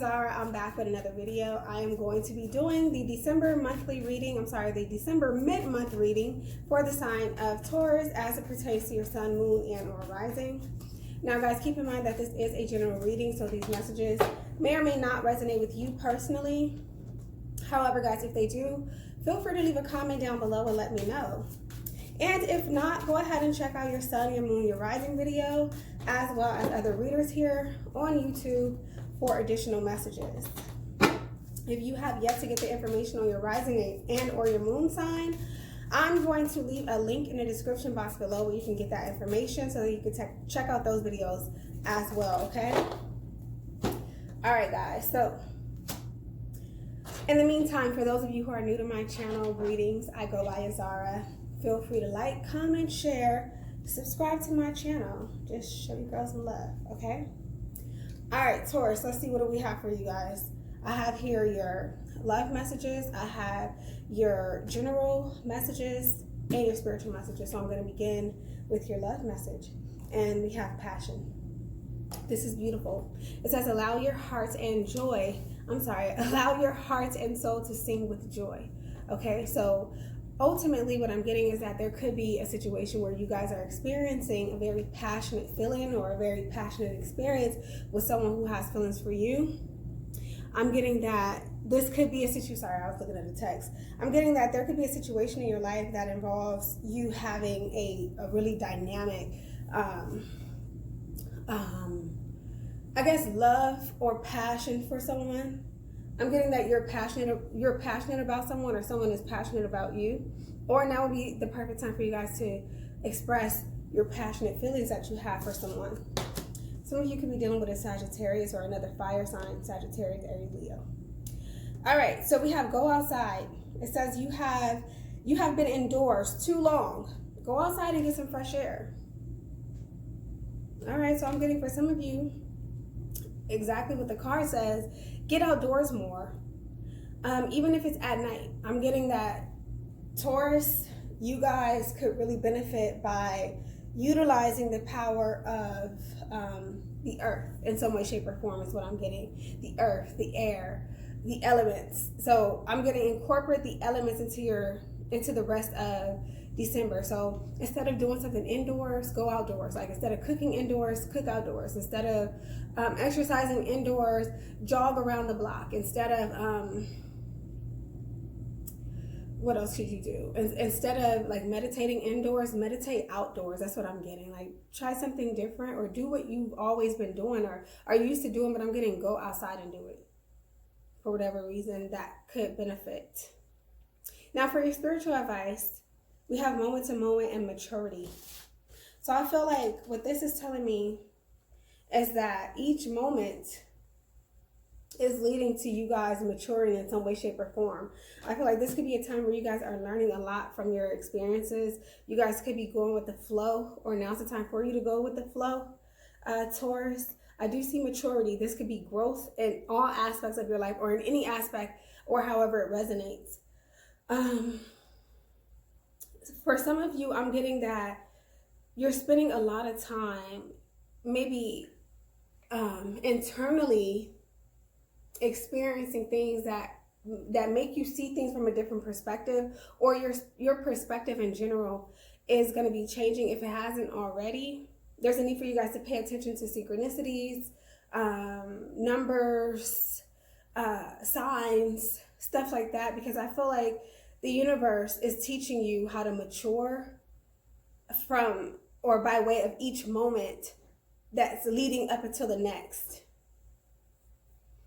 Zara. I'm back with another video. I am going to be doing the December monthly reading. The December mid-month reading for the sign of Taurus as it pertains to your sun, moon, and or rising. Now, guys, keep in mind that this is a general reading, so these messages may or may not resonate with you personally. However, guys, if they do, feel free to leave a comment down below and let me know. And if not, go ahead and check out your sun, your moon, your rising video, as well as other readers here on YouTube for additional messages. If you have yet to get the information on your rising and or your moon sign, I'm going to leave a link in the description box below where you can get that information so that you can check out those videos as well, okay? All right, guys, so in the meantime, for those of you who are new to my channel, greetings. I go by Zara. Feel free to like, comment, share, subscribe to my channel. Just show you girls some love, okay? All right, Taurus, let's see what do we have for you guys. I have here your love messages. I have your general messages and your spiritual messages. So I'm going to begin with your love message. And we have passion. This is beautiful. It says, allow your heart and soul to sing with joy. Okay, so ultimately what I'm getting is that there could be a situation where you guys are experiencing a very passionate feeling or a very passionate experience with someone who has feelings for you. I'm getting that this could be a situation, sorry, I was looking at the text. I'm getting that there could be a situation in your life that involves you having a really dynamic, I guess, love or passion for someone. I'm getting that you're passionate about someone, or someone is passionate about you. Or now would be the perfect time for you guys to express your passionate feelings that you have for someone. Some of you could be dealing with a Sagittarius or another fire sign, Sagittarius, Aries, Leo. All right, so we have go outside. It says you have been indoors too long. Go outside and get some fresh air. All right, so I'm getting for some of you exactly what the card says. Get outdoors more, even if it's at night. I'm getting that Taurus, you guys could really benefit by utilizing the power of the earth in some way, shape, or form is what I'm getting. The earth, the air, the elements. So I'm going to incorporate the elements into the rest of December. So instead of doing something indoors, go outdoors. Like instead of cooking indoors, cook outdoors. Instead of exercising indoors, jog around the block. Instead of what else should you do? Instead of like meditating indoors, meditate outdoors. That's what I'm getting. Like try something different, or do what you've always been doing or are used to doing, but I'm getting go outside and do it for whatever reason that could benefit. Now for your spiritual advice, we have moment to moment and maturity. So I feel like what this is telling me is that each moment is leading to you guys maturing in some way, shape, or form. I feel like this could be a time where you guys are learning a lot from your experiences. You guys could be going with the flow, or now's the time for you to go with the flow. Taurus, I do see maturity. This could be growth in all aspects of your life, or in any aspect, or however it resonates. For some of you, I'm getting that you're spending a lot of time maybe internally experiencing things that make you see things from a different perspective, or your perspective in general is going to be changing if it hasn't already. There's a need for you guys to pay attention to synchronicities, numbers, signs, stuff like that, because I feel like the universe is teaching you how to mature from or by way of each moment that's leading up until the next.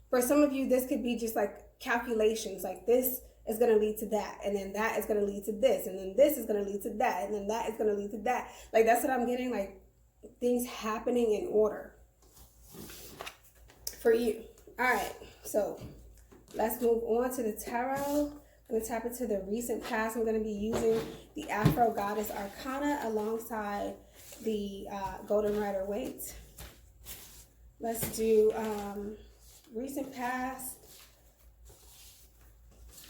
For some of you, this could be just like calculations, like this is going to lead to that, and then that is going to lead to this, and then this is going to lead to that, and then that is going to lead to that. Like that's what I'm getting, like things happening in order for you. All right, so let's move on to the tarot. I'm going to tap into the recent past. I'm going to be using the Afro Goddess Arcana alongside the Golden Rider Waite. Let's do recent past,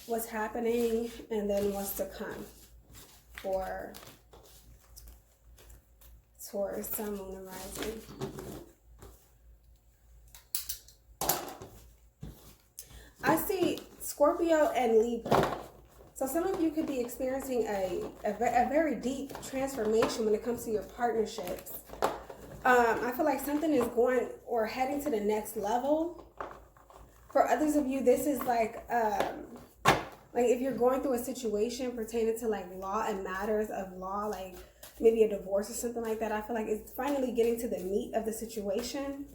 what's happening, and then what's to come for Taurus, Sun, Moon, and Rising. I see Scorpio and Libra. So some of you could be experiencing a very deep transformation when it comes to your partnerships. I feel like something is going or heading to the next level. For others of you, this is like if you're going through a situation pertaining to like law and matters of law, like maybe a divorce or something like that. I feel like it's finally getting to the meat of the situation.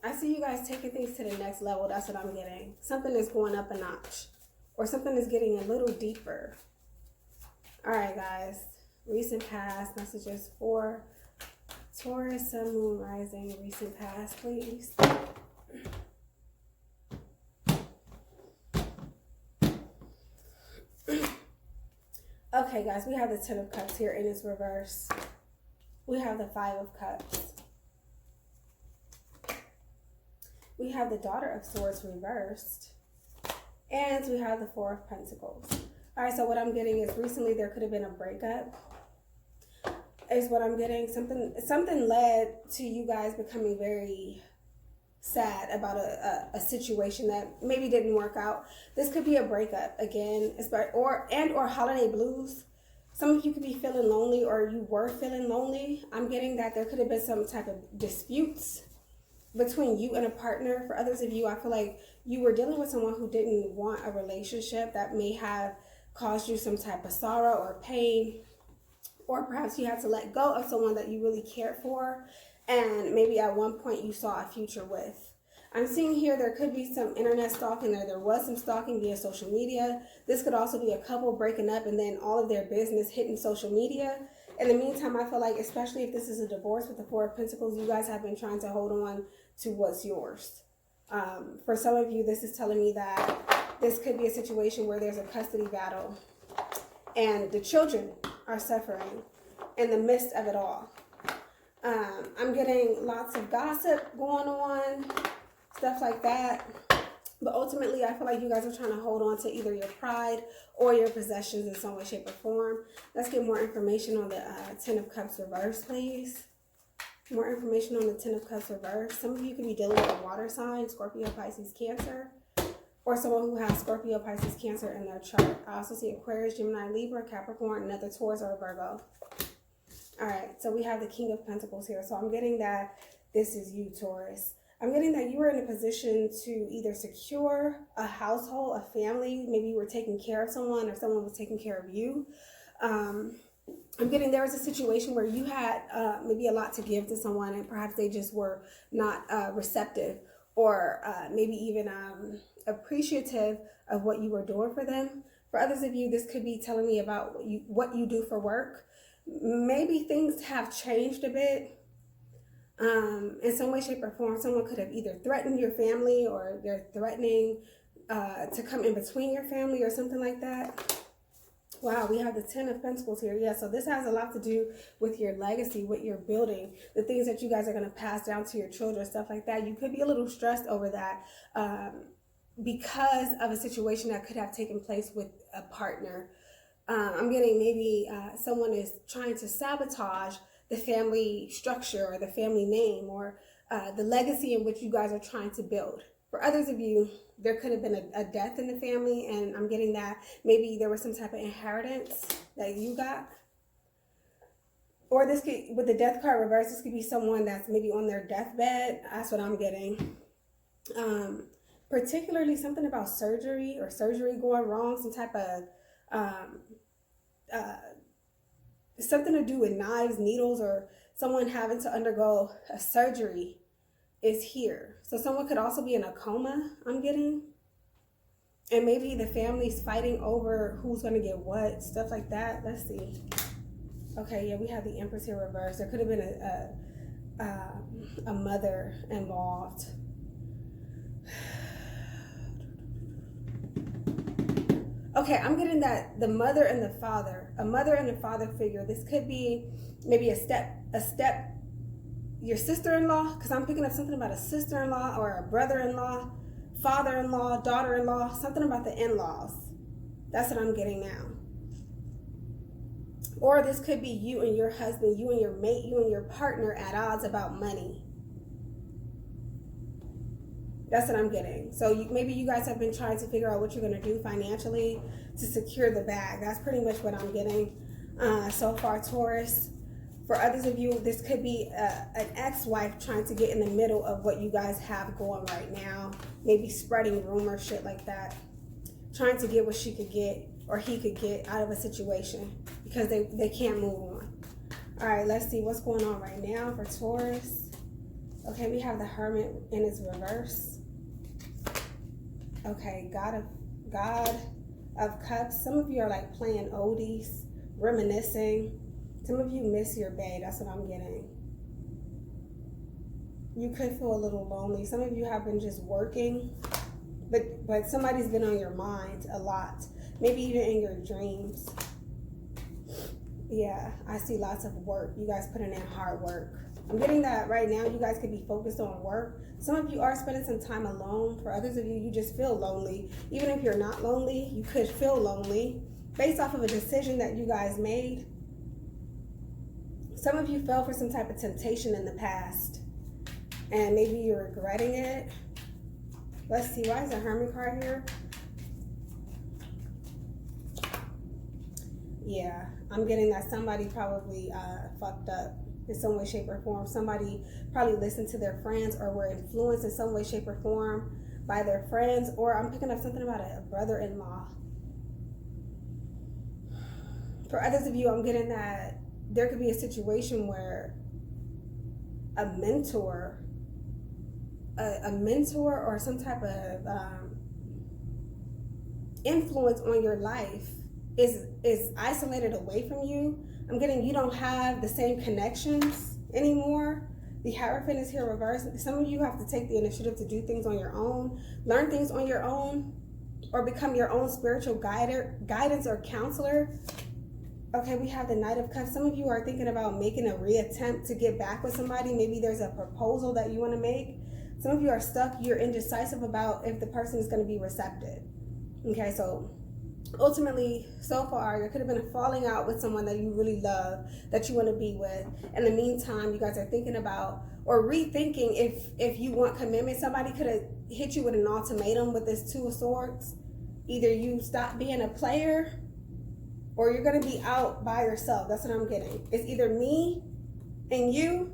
I see you guys taking things to the next level. That's what I'm getting. Something is going up a notch, or something is getting a little deeper. All right, guys. Recent past messages for Taurus, Sun, Moon, Rising. Recent past, please. Okay, guys. We have the Ten of Cups here in its reverse. We have the Five of Cups. We have the Daughter of Swords reversed. And we have the Four of Pentacles. All right, so what I'm getting is recently there could have been a breakup. Is what I'm getting. Something led to you guys becoming very sad about a situation that maybe didn't work out. This could be a breakup again, or holiday blues. Some of you could be feeling lonely, or you were feeling lonely. I'm getting that there could have been some type of disputes between you and a partner. For others of you, I feel like you were dealing with someone who didn't want a relationship that may have caused you some type of sorrow or pain, or perhaps you had to let go of someone that you really cared for and maybe at one point you saw a future with. I'm seeing here there could be some internet stalking, or there was some stalking via social media. This could also be a couple breaking up and then all of their business hitting social media. In the meantime, I feel like, especially if this is a divorce with the Four of Pentacles, you guys have been trying to hold on to what's yours. For some of you, this is telling me that this could be a situation where there's a custody battle and the children are suffering in the midst of it all. I'm getting lots of gossip going on, stuff like that. But ultimately, I feel like you guys are trying to hold on to either your pride or your possessions in some way, shape, or form. Let's get more information on the Ten of Cups reverse, please. More information on the Ten of Cups reverse. Some of you could be dealing with a water sign, Scorpio, Pisces, Cancer, or someone who has Scorpio, Pisces, Cancer in their chart. I also see Aquarius, Gemini, Libra, Capricorn, another Taurus, or a Virgo. All right, so we have the King of Pentacles here. So I'm getting that this is you, Taurus. I'm getting that you were in a position to either secure a household, a family. Maybe you were taking care of someone, or someone was taking care of you. I'm getting there was a situation where you had maybe a lot to give to someone, and perhaps they just were not receptive, or maybe even appreciative of what you were doing for them. For others of you, this could be telling me about what you do for work. Maybe things have changed a bit. In some way, shape, or form, someone could have either threatened your family, or they're threatening to come in between your family or something like that. Wow, we have the Ten of Pentacles here. Yeah, so this has a lot to do with your legacy, what you're building, the things that you guys are going to pass down to your children, stuff like that. You could be a little stressed over that because of a situation that could have taken place with a partner. I'm getting maybe someone is trying to sabotage the family structure or the family name, or the legacy in which you guys are trying to build. For others of you, there could have been a death in the family, and I'm getting that maybe there was some type of inheritance that you got. Or this could, with the Death card reverse, this could be someone that's maybe on their deathbed. That's what I'm getting. Particularly something about surgery, or surgery going wrong, some type of something to do with knives, needles, or someone having to undergo a surgery is here. So someone could also be in a coma, I'm getting. And maybe the family's fighting over who's going to get what, stuff like that. Let's see. Okay, yeah, we have the Empress here reversed. There could have been a mother involved. Okay, I'm getting that the mother and the father, a mother and a father figure. This could be maybe your sister-in-law, because I'm picking up something about a sister-in-law or a brother-in-law, father-in-law, daughter-in-law, something about the in-laws. That's what I'm getting now. Or this could be you and your husband, you and your mate, you and your partner at odds about money. That's what I'm getting. So maybe you guys have been trying to figure out what you're going to do financially to secure the bag. That's pretty much what I'm getting so far, Taurus. For others of you, this could be an ex-wife trying to get in the middle of what you guys have going right now. Maybe spreading rumors, shit like that. Trying to get what she could get or he could get out of a situation because they can't move on. All right, let's see what's going on right now for Taurus. Okay, we have the Hermit in its reverse. Okay, God of Cups. Some of you are like playing oldies, reminiscing. Some of you miss your bae. That's what I'm getting. You could feel a little lonely. Some of you have been just working, but somebody's been on your mind a lot. Maybe even in your dreams. Yeah, I see lots of work. You guys putting in hard work. I'm getting that right now you guys could be focused on work. Some of you are spending some time alone. For others of you, you just feel lonely. Even if you're not lonely, you could feel lonely based off of a decision that you guys made. Some of you fell for some type of temptation in the past and maybe you're regretting it. Let's see, why is the Hermit card here? Yeah, I'm getting that somebody probably fucked up in some way, shape, or form. Somebody probably listened to their friends or were influenced in some way, shape, or form by their friends. Or I'm picking up something about a brother-in-law. For others of you, I'm getting that there could be a situation where a mentor or some type of influence on your life is isolated away from you. I'm getting you don't have the same connections anymore. The Hierophant is here reversed. Some of you have to take the initiative to do things on your own, learn things on your own, or become your own spiritual guidance or counselor. Okay, we have the Knight of Cups. Some of you are thinking about making a reattempt to get back with somebody. Maybe there's a proposal that you want to make. Some of you are stuck. You're indecisive about if the person is going to be receptive. Okay, so ultimately, so far, there could have been a falling out with someone that you really love, that you want to be with. In the meantime, you guys are thinking about or rethinking if you want commitment. Somebody could have hit you with an ultimatum with this Two of Swords. Either you stop being a player or you're going to be out by yourself. That's what I'm getting. It's either me and you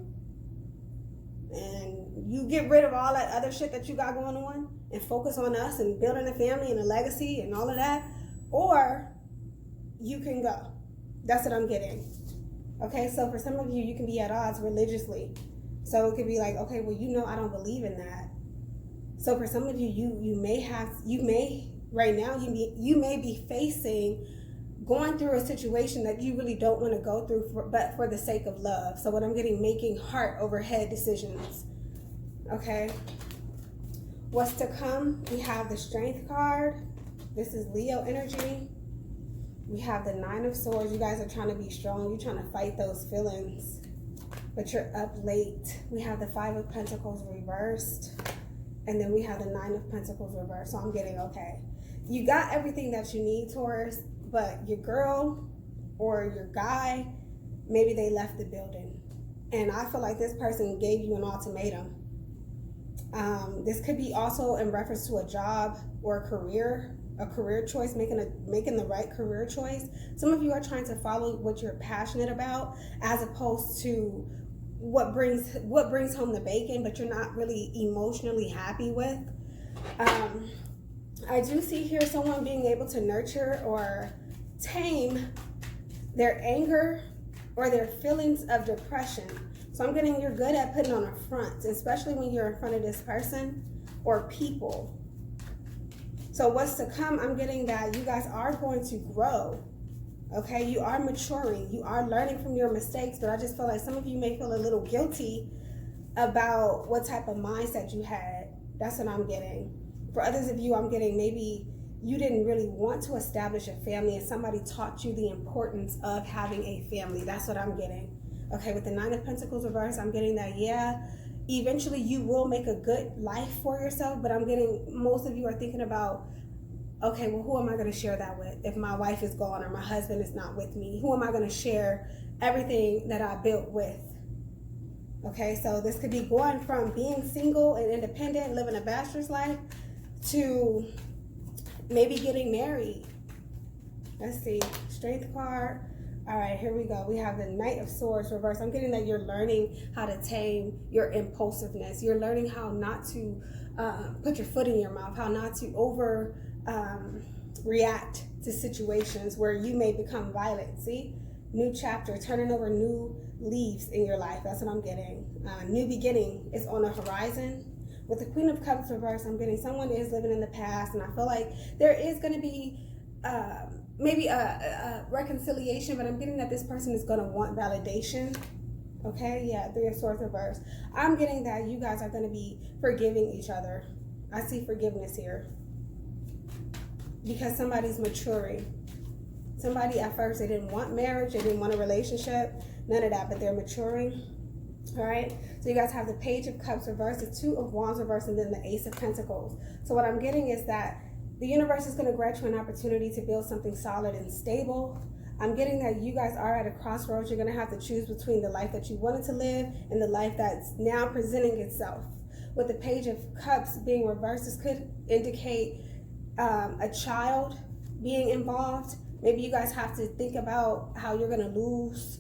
get rid of all that other shit that you got going on and focus on us and building a family and a legacy and all of that, or you can go. That's what I'm getting. Okay, so for some of you, you can be at odds religiously. So it could be like, okay, well, I don't believe in that. So for some of you, you may right now, you may be facing going through a situation that you really don't want to go through, but for the sake of love. So what I'm getting, making heart over head decisions. Okay. What's to come? We have the Strength card. This is Leo energy. We have the Nine of Swords. You guys are trying to be strong. You're trying to fight those feelings, but you're up late. We have the Five of Pentacles reversed. And then we have the Nine of Pentacles reversed. So I'm getting, okay, you got everything that you need, Taurus, but your girl or your guy, maybe they left the building. And I feel like this person gave you an ultimatum. This could be also in reference to a job or a career choice, making the right career choice. Some of you are trying to follow what you're passionate about as opposed to what brings home the bacon, but you're not really emotionally happy with. I do see here someone being able to nurture or tame their anger or their feelings of depression. So I'm getting you're good at putting on a front, especially when you're in front of this person or people. So what's to come, I'm getting that you guys are going to grow. Okay, you are maturing. You are learning from your mistakes, but I just feel like some of you may feel a little guilty about what type of mindset you had. That's what I'm getting. For others of you, I'm getting maybe you didn't really want to establish a family and somebody taught you the importance of having a family. That's what I'm getting. Okay, with the Nine of Pentacles reversed, I'm getting that, yeah, eventually you will make a good life for yourself, but I'm getting most of you are thinking about okay, well, who am I going to share that with? If my wife is gone or my husband is not with me, who am I going to share everything that I built with? Okay, so this could be going from being single and independent, living a bachelor's life, to maybe getting married. Let's see, Strength card. All right, here we go. We have the Knight of Swords reversed. I'm getting that you're learning how to tame your impulsiveness. You're learning how not to put your foot in your mouth, how not to react to situations where you may become violent. See? New chapter, turning over new leaves in your life. That's what I'm getting. New beginning is on the horizon. With the Queen of Cups reversed, I'm getting someone is living in the past, and I feel like there is going to be maybe a reconciliation, but I'm getting that this person is going to want validation. Okay, yeah, Three of Swords reversed. I'm getting that you guys are going to be forgiving each other. I see forgiveness here because somebody's maturing. Somebody at first, they didn't want marriage, they didn't want a relationship, none of that, but they're maturing. All right, so you guys have the Page of Cups reversed, the Two of Wands reversed, and then the Ace of Pentacles. So what I'm getting is that the universe is going to grant you an opportunity to build something solid and stable. I'm getting that you guys are at a crossroads. You're going to have to choose between the life that you wanted to live and the life that's now presenting itself. With the Page of Cups being reversed, this could indicate a child being involved. Maybe you guys have to think about how you're going to lose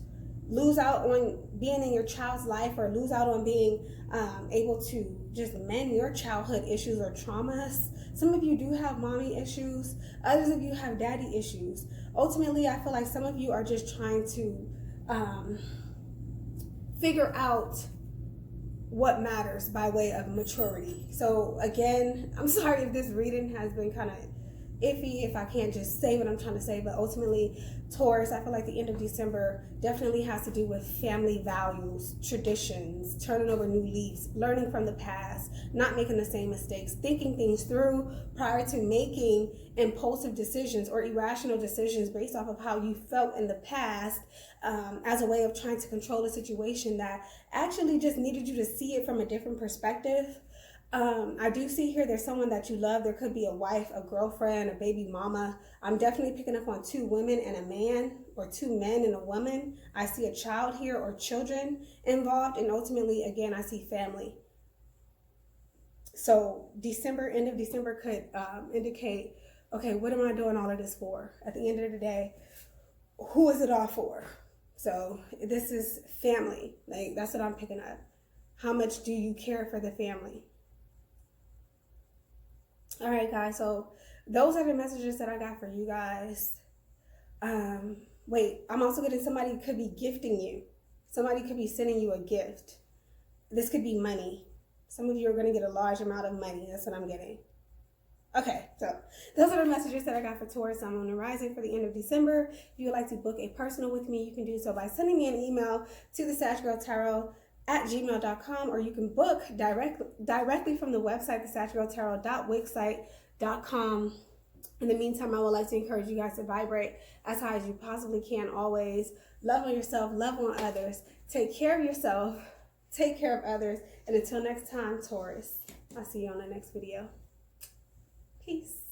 out on being in your child's life, or lose out on being able to just mend your childhood issues or traumas. Some of you do have mommy issues. Others of you have daddy issues. Ultimately, I feel like some of you are just trying to figure out what matters by way of maturity. So again, I'm sorry if this reading has been kind of iffy, if I can't just say what I'm trying to say, but ultimately, Taurus, I feel like the end of December definitely has to do with family values, traditions, turning over new leaves, learning from the past, not making the same mistakes, thinking things through prior to making impulsive decisions or irrational decisions based off of how you felt in the past, as a way of trying to control a situation that actually just needed you to see it from a different perspective. I do see here there's someone that you love. There could be a wife, a girlfriend, a baby mama. I'm definitely picking up on two women and a man, or two men and a woman. I see a child here or children involved, and ultimately, again, I see family. So December, end of December could indicate, okay, what am I doing all of this for? At the end of the day, who is it all for? So this is family. Like, that's what I'm picking up. How much do you care for the family? All right, guys, so those are the messages that I got for you guys. Wait, I'm also getting somebody could be gifting you. Somebody could be sending you a gift. This could be money. Some of you are going to get a large amount of money. That's what I'm getting. Okay, so those are the messages that I got for Taurus. I'm on the rising for the end of December. If you would like to book a personal with me, you can do so by sending me an email to thesaggirltarot@gmail.com, or you can book directly from the website, thesaggirltarot.wixsite.com. In the meantime, I would like to encourage you guys to vibrate as high as you possibly can always. Love on yourself, love on others. Take care of yourself, take care of others. And until next time, Taurus, I'll see you on the next video. Peace.